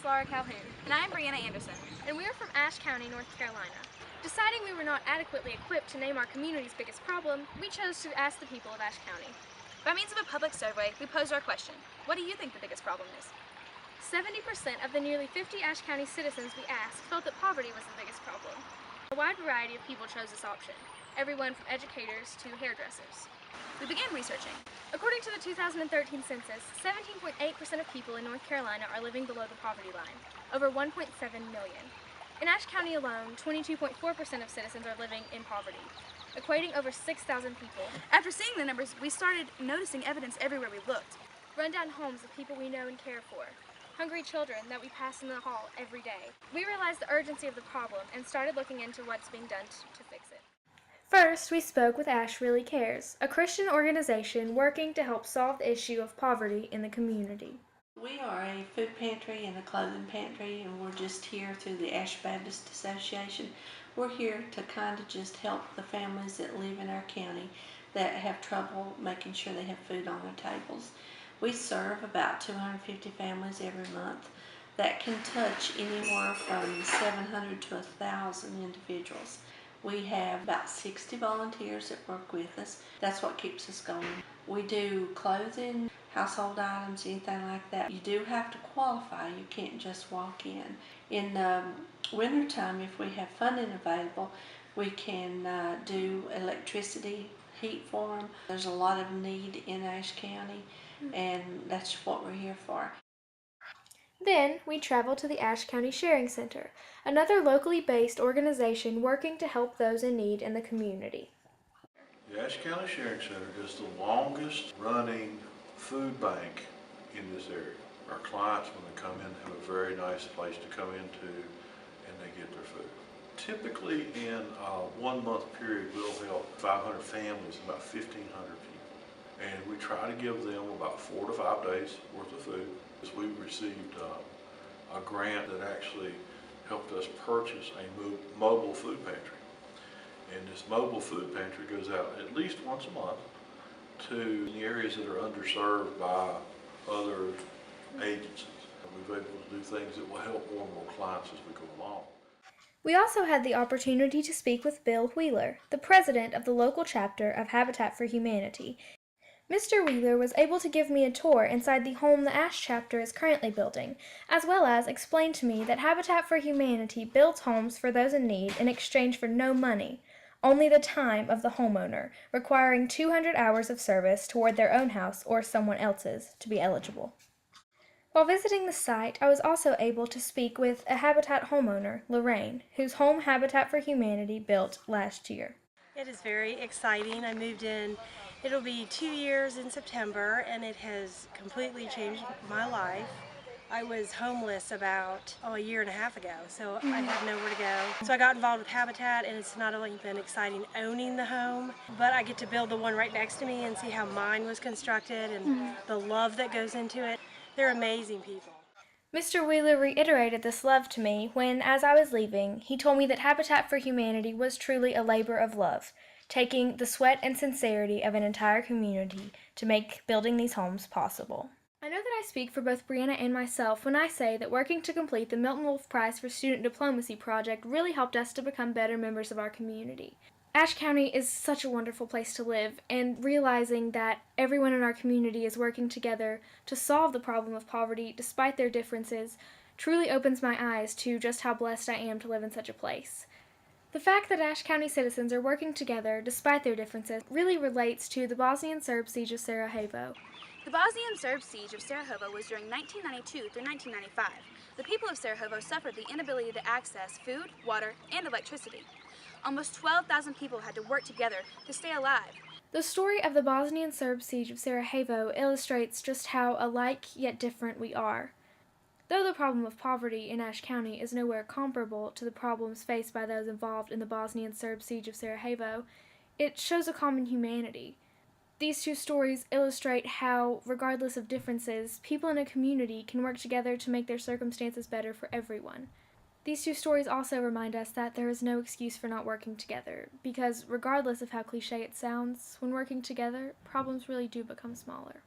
is Laura Calhoun. And I'm Briana Anderson. And we are from Ashe County, North Carolina. Deciding we were not adequately equipped to name our community's biggest problem, we chose to ask the people of Ashe County. By means of a public survey, we posed our question: what do you think the biggest problem is? 70% of the nearly 50 Ashe County citizens we asked felt that poverty was the biggest problem. A wide variety of people chose this option, everyone from educators to hairdressers. We began researching. According to the 2013 census, 17.8% of people in North Carolina are living below the poverty line, over 1.7 million. In Ashe County alone, 22.4% of citizens are living in poverty, equating over 6,000 people. After seeing the numbers, we started noticing evidence everywhere we looked. Rundown homes of people we know and care for, hungry children that we pass in the hall every day. We realized the urgency of the problem and started looking into what's being done to fix it. First, we spoke with Ashe Really Cares, a Christian organization working to help solve the issue of poverty in the community. We are a food pantry and a clothing pantry, and we're just here through the Ashe Baptist Association. We're here to kind of just help the families that live in our county that have trouble making sure they have food on their tables. We serve about 250 families every month. That can touch anywhere from 700 to 1,000 individuals. We have about 60 volunteers that work with us. That's what keeps us going. We do clothing, household items, anything like that. You do have to qualify. You can't just walk in. In wintertime, if we have funding available, we can do electricity, heat for them. There's a lot of need in Ashe County, and that's what we're here for. Then we traveled to the Ashe County Sharing Center, another locally based organization working to help those in need in the community. The Ashe County Sharing Center is the longest running food bank in this area. Our clients, when they come in, have a very nice place to come into and they get their food. Typically in a 1 month period, we'll help 500 families, about 1,500 people. And we try to give them about 4 to 5 days worth of food. We received a grant that actually helped us purchase a mobile food pantry. And this mobile food pantry goes out at least once a month to the areas that are underserved by other agencies. We've been able to do things that will help more and more clients as we go along. We also had the opportunity to speak with Bill Wheeler, the president of the local chapter of Habitat for Humanity. Mr. Wheeler was able to give me a tour inside the home the Ashe chapter is currently building, as well as explain to me that Habitat for Humanity builds homes for those in need in exchange for no money, only the time of the homeowner, requiring 200 hours of service toward their own house or someone else's to be eligible. While visiting the site, I was also able to speak with a Habitat homeowner, Lorraine, whose home Habitat for Humanity built last year. It is very exciting. I moved in, it'll be 2 years in September, and it has completely changed my life. I was homeless about a year and a half ago, so I had nowhere to go. So I got involved with Habitat, and it's not only been exciting owning the home, but I get to build the one right next to me and see how mine was constructed and the love that goes into it. They're amazing people. Mr. Wheeler reiterated this love to me when, as I was leaving, he told me that Habitat for Humanity was truly a labor of love, taking the sweat and sincerity of an entire community to make building these homes possible. I know that I speak for both Briana and myself when I say that working to complete the Milton Wolf Prize for Student Diplomacy project really helped us to become better members of our community. Ashe County is such a wonderful place to live, and realizing that everyone in our community is working together to solve the problem of poverty despite their differences truly opens my eyes to just how blessed I am to live in such a place. The fact that Ashe County citizens are working together despite their differences really relates to the Bosnian Serb siege of Sarajevo. The Bosnian Serb siege of Sarajevo was during 1992 through 1995. The people of Sarajevo suffered the inability to access food, water, and electricity. Almost 12,000 people had to work together to stay alive. The story of the Bosnian Serb siege of Sarajevo illustrates just how alike yet different we are. Though the problem of poverty in Ashe County is nowhere comparable to the problems faced by those involved in the Bosnian Serb siege of Sarajevo, it shows a common humanity. These two stories illustrate how, regardless of differences, people in a community can work together to make their circumstances better for everyone. These two stories also remind us that there is no excuse for not working together, because regardless of how cliche it sounds, when working together, problems really do become smaller.